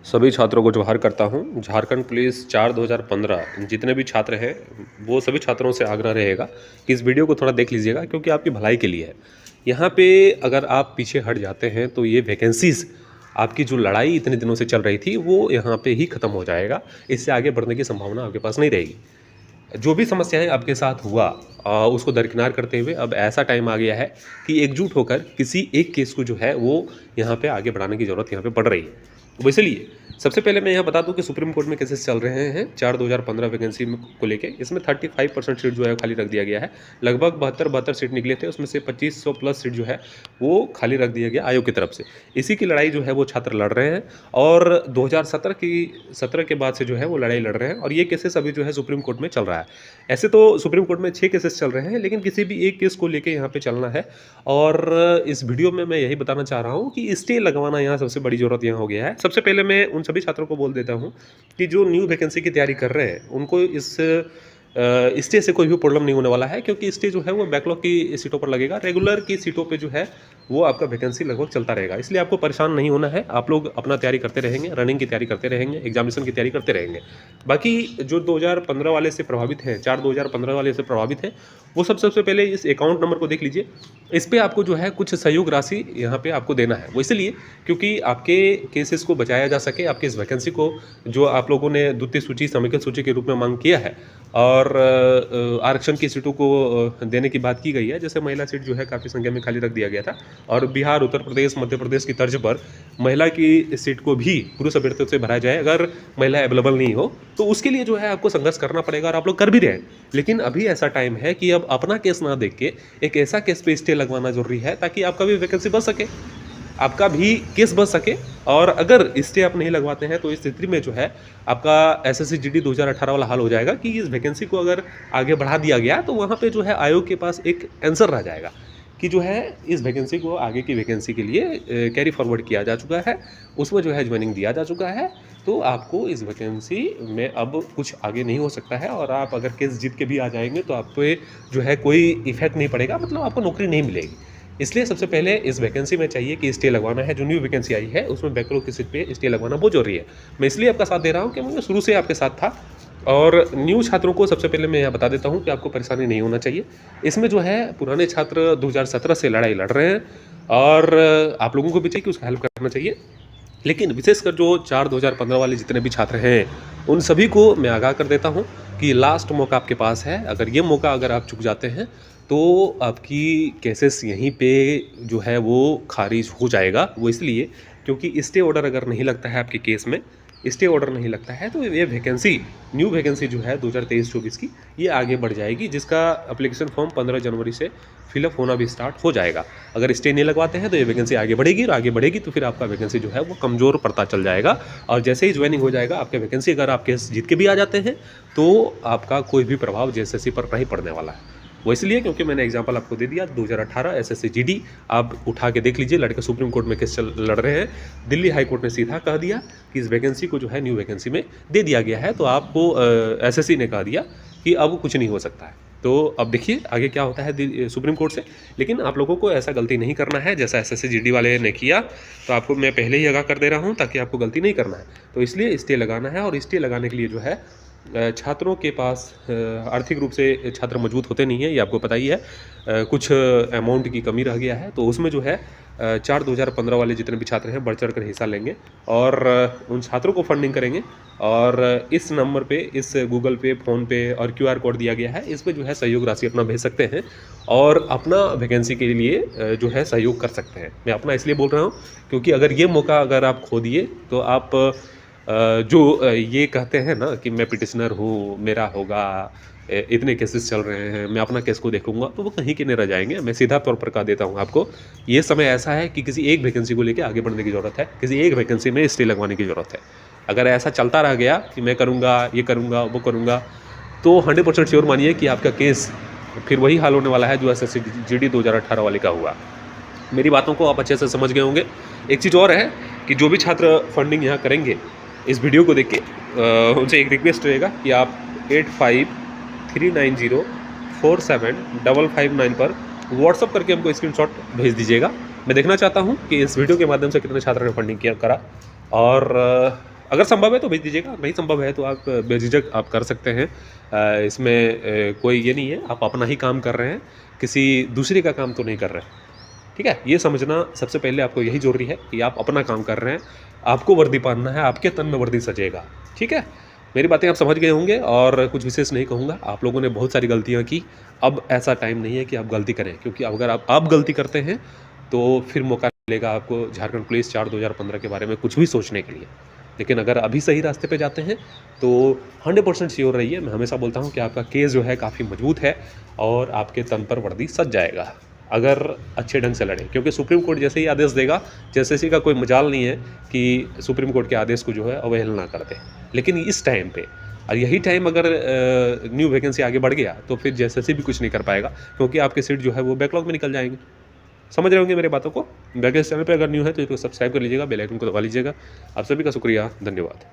सभी छात्रों को जोहार करता हूं। झारखंड पुलिस 4 2015 जितने भी छात्र हैं वो सभी छात्रों से आग्रह रहेगा कि इस वीडियो को थोड़ा देख लीजिएगा, क्योंकि आपकी भलाई के लिए है। यहाँ पे अगर आप पीछे हट जाते हैं तो ये वैकेंसीज़, आपकी जो लड़ाई इतने दिनों से चल रही थी वो यहाँ पे ही ख़त्म हो जाएगा। इससे आगे बढ़ने की संभावना आपके पास नहीं रहेगी। जो भी समस्याएं आपके साथ हुआ उसको दरकिनार करते हुए अब ऐसा टाइम आ गया है कि एकजुट होकर किसी एक केस को जो है वो यहाँ पे आगे बढ़ाने की ज़रूरत यहाँ पे पड़ रही है। वो इसलिए सबसे पहले मैं यहाँ बता दूं कि सुप्रीम कोर्ट में केसेस चल रहे हैं 4 2015 वैकेंसी को लेके। इसमें 35% सीट जो है खाली रख दिया गया है। लगभग 72 सीट निकले थे, उसमें से 2500 प्लस सीट जो है वो खाली रख दिया गया आयोग की तरफ से। इसी की लड़ाई जो है वो छात्र लड़ रहे हैं और 2017 के बाद से जो है वो लड़ाई लड़ रहे हैं और ये केसेस अभी जो है सुप्रीम कोर्ट में चल रहा है। ऐसे तो सुप्रीम कोर्ट में 6 केसेस चल रहे हैं, लेकिन किसी भी एक केस को लेकर यहाँ पे चलना है। और इस वीडियो में मैं यही बताना चाह रहा हूँ कि स्टे लगवाना यहाँ सबसे बड़ी ज़रूरत यहाँ हो गया है। सबसे पहले मैं उन सभी छात्रों को बोल देता हूँ कि जो न्यू वैकेंसी की तैयारी कर रहे हैं उनको इस स्टे से कोई भी प्रॉब्लम नहीं होने वाला है, क्योंकि स्टे जो है वो बैकलॉग की सीटों पर लगेगा। रेगुलर की सीटों पे जो है वो आपका वैकेंसी लगभग चलता रहेगा, इसलिए आपको परेशान नहीं होना है। आप लोग अपना तैयारी करते रहेंगे, रनिंग की तैयारी करते रहेंगे, एग्जामिनेशन की तैयारी करते रहेंगे। बाकी जो 2015 वाले से प्रभावित हैं, 4 2015 वाले से प्रभावित हैं, वो सबसे पहले इस अकाउंट नंबर को देख लीजिए। इस पर आपको जो है कुछ सहयोग राशि यहाँ पे आपको देना है। वो इसलिए क्योंकि आपके केसेस को बचाया जा सके, आपकी इस वैकेंसी को जो आप लोगों ने द्वितीय सूची, समेकित सूची के रूप में मांग किया है और आरक्षण की सीटों को देने की बात की गई है। जैसे महिला सीट जो है काफ़ी संख्या में खाली रख दिया गया था और बिहार, उत्तर प्रदेश, मध्य प्रदेश की तर्ज पर महिला की सीट को भी पुरुष अभ्यर्थियों से भरा जाए। अगर महिला अवेलेबल नहीं हो तो उसके लिए जो है आपको संघर्ष करना पड़ेगा और आप लोग कर भी रहे हैं। लेकिन अभी ऐसा टाइम है कि अब अपना केस ना देख के एक ऐसा केस पे स्टे लगवाना जरूरी है ताकि आपका भी वैकेंसी बच सके, आपका भी केस बच सके। और अगर स्टे आप नहीं लगवाते हैं तो इस स्थिति में जो है आपका एसएससी जीडी 2018 वाला हाल हो जाएगा कि इस वैकेंसी को अगर आगे बढ़ा दिया गया तो वहाँ पे जो है आयोग के पास एक आंसर रह जाएगा कि जो है इस वैकेंसी को आगे की वैकेंसी के लिए कैरी फॉरवर्ड किया जा चुका है, उसमें जो है ज्वाइनिंग दिया जा चुका है। तो आपको इस वैकेंसी में अब कुछ आगे नहीं हो सकता है और आप अगर केस जीत के भी आ जाएंगे तो आप पे जो है कोई इफेक्ट नहीं पड़ेगा, मतलब आपको नौकरी नहीं मिलेगी। इसलिए सबसे पहले इस वैकेंसी में चाहिए कि स्टे लगवाना है। जो न्यू वैकेंसी आई है उसमें बैकलॉग की सीट पे स्टे लगवाना बहुत जरूरी है। मैं इसलिए आपका साथ दे रहा हूँ कि मैं शुरू से आपके साथ था। और न्यू छात्रों को सबसे पहले मैं यह बता देता हूँ कि आपको परेशानी नहीं होना चाहिए। इसमें जो है पुराने छात्र 2017 से लड़ाई लड़ रहे हैं और आप लोगों को भी चाहिए कि उसका हेल्प करना चाहिए। लेकिन विशेषकर जो 4 2015 वाले जितने भी छात्र हैं उन सभी को मैं आगाह कर देता हूं कि लास्ट मौका आपके पास है। अगर ये मौका अगर आप चूक जाते हैं तो आपकी केसेस यहीं पे जो है वो खारिज हो जाएगा। वो इसलिए क्योंकि स्टे ऑर्डर अगर नहीं लगता है आपके केस में, स्टे ऑर्डर नहीं लगता है तो ये वैकेंसी, न्यू वैकेंसी जो है 2023-24 की, ये आगे बढ़ जाएगी, जिसका एप्लीकेशन फॉर्म 15 जनवरी से फिलअप होना भी स्टार्ट हो जाएगा। अगर स्टे नहीं लगवाते हैं तो ये वैकेंसी आगे बढ़ेगी और आगे बढ़ेगी तो फिर आपका वैकेंसी जो है वो कमज़ोर पड़ता चल जाएगा। और जैसे ही ज्वाइनिंग हो जाएगा आपके वैकेंसी, अगर आप केस जीत के भी आ जाते हैं तो आपका कोई भी प्रभाव जेएसएससी पर नहीं पड़ने वाला है। वो इसलिए क्योंकि मैंने एग्जांपल आपको दे दिया, 2018 एसएससी जीडी आप उठा के देख लीजिए। लड़के सुप्रीम कोर्ट में केस लड़ रहे हैं, दिल्ली हाई कोर्ट ने सीधा कह दिया कि इस वैकेंसी को जो है न्यू वैकेंसी में दे दिया गया है। तो आपको एसएससी ने कह दिया कि अब कुछ नहीं हो सकता है। तो अब देखिए आगे क्या होता है सुप्रीम कोर्ट से। लेकिन आप लोगों को ऐसा गलती नहीं करना है जैसा एसएससी जीडी वाले ने किया। तो आपको मैं पहले ही आगाह कर दे रहा हूँ ताकि आपको गलती नहीं करना है। तो इसलिए स्टे लगाना है और स्टे लगाने के लिए जो है छात्रों के पास आर्थिक रूप से छात्र मजबूत होते नहीं है, ये आपको पता ही है। कुछ अमाउंट की कमी रह गया है तो उसमें जो है 4 2015 वाले जितने भी छात्र हैं बढ़ चढ़ कर हिस्सा लेंगे और उन छात्रों को फंडिंग करेंगे। और इस नंबर पे, इस गूगल पे, फ़ोन पे और QR कोड दिया गया है, इस पर जो है सहयोग राशि अपना भेज सकते हैं और अपना वैकेंसी के लिए जो है सहयोग कर सकते हैं। मैं अपना इसलिए बोल रहा हूँ क्योंकि अगर ये मौका अगर आप खो दिए तो आप जो ये कहते हैं ना कि मैं पिटिशनर हूँ, मेरा होगा, इतने केसेस चल रहे हैं, मैं अपना केस को देखूंगा, तो वो कहीं के नहीं रह जाएंगे। मैं सीधा तौर पर कह देता हूँ आपको, ये समय ऐसा है कि किसी एक वैकेंसी को लेकर आगे बढ़ने की ज़रूरत है, किसी एक वैकेंसी में स्टे लगवाने की ज़रूरत है। अगर ऐसा चलता रह गया कि मैं करूँगा, ये करूँगा, वो करूँगा, तो 100% श्योर मानिए कि आपका केस फिर वही हाल होने वाला है जो एसएससी जीडी 2018 वाले का हुआ। मेरी बातों को आप अच्छे से समझ गए होंगे। एक चीज़ और है कि जो भी छात्र फंडिंग यहाँ करेंगे इस वीडियो को देख के, उनसे एक रिक्वेस्ट रहेगा कि आप 8539047559 पर व्हाट्सअप करके हमको स्क्रीनशॉट भेज दीजिएगा। मैं देखना चाहता हूँ कि इस वीडियो के माध्यम से कितने छात्रों ने फंडिंग किया करा और अगर संभव है तो भेज दीजिएगा, नहीं संभव है तो आप बेझिझक आप कर सकते हैं। इसमें कोई ये नहीं है, आप अपना ही काम कर रहे हैं, किसी दूसरे का काम तो नहीं कर रहे हैं। ठीक है, ये समझना सबसे पहले आपको यही ज़रूरी है कि आप अपना काम कर रहे हैं, आपको वर्दी पहनना है, आपके तन में वर्दी सजेगा। ठीक है, मेरी बातें आप समझ गए होंगे और कुछ विशेष नहीं कहूँगा। आप लोगों ने बहुत सारी गलतियाँ की, अब ऐसा टाइम नहीं है कि आप गलती करें, क्योंकि अगर आप गलती करते हैं तो फिर मौका मिलेगा आपको झारखंड पुलिस 4/2015 के बारे में कुछ भी सोचने के लिए। लेकिन अगर अभी सही रास्ते पे जाते हैं तो 100% श्योर रहिए, मैं हमेशा बोलता हूँ कि आपका केस जो है काफ़ी मजबूत है और आपके तन पर वर्दी सज जाएगा अगर अच्छे ढंग से लड़े। क्योंकि सुप्रीम कोर्ट जैसे ही आदेश देगा, जैसे का कोई मजाल नहीं है कि सुप्रीम कोर्ट के आदेश को जो है अवहेलना कर दे। लेकिन इस टाइम पे, और यही टाइम अगर न्यू वैकेंसी आगे बढ़ गया तो फिर जैसे भी कुछ नहीं कर पाएगा, क्योंकि आपके सीट जो है वो बैकलॉग में निकल जाएंगे। समझ रहे होंगे मेरी बातों को। बैक चैनल पर अगर न्यू है तो इसको सब्सक्राइब कर लीजिएगा, बेल आइकन को दबा लीजिएगा। आप सभी का शुक्रिया, धन्यवाद।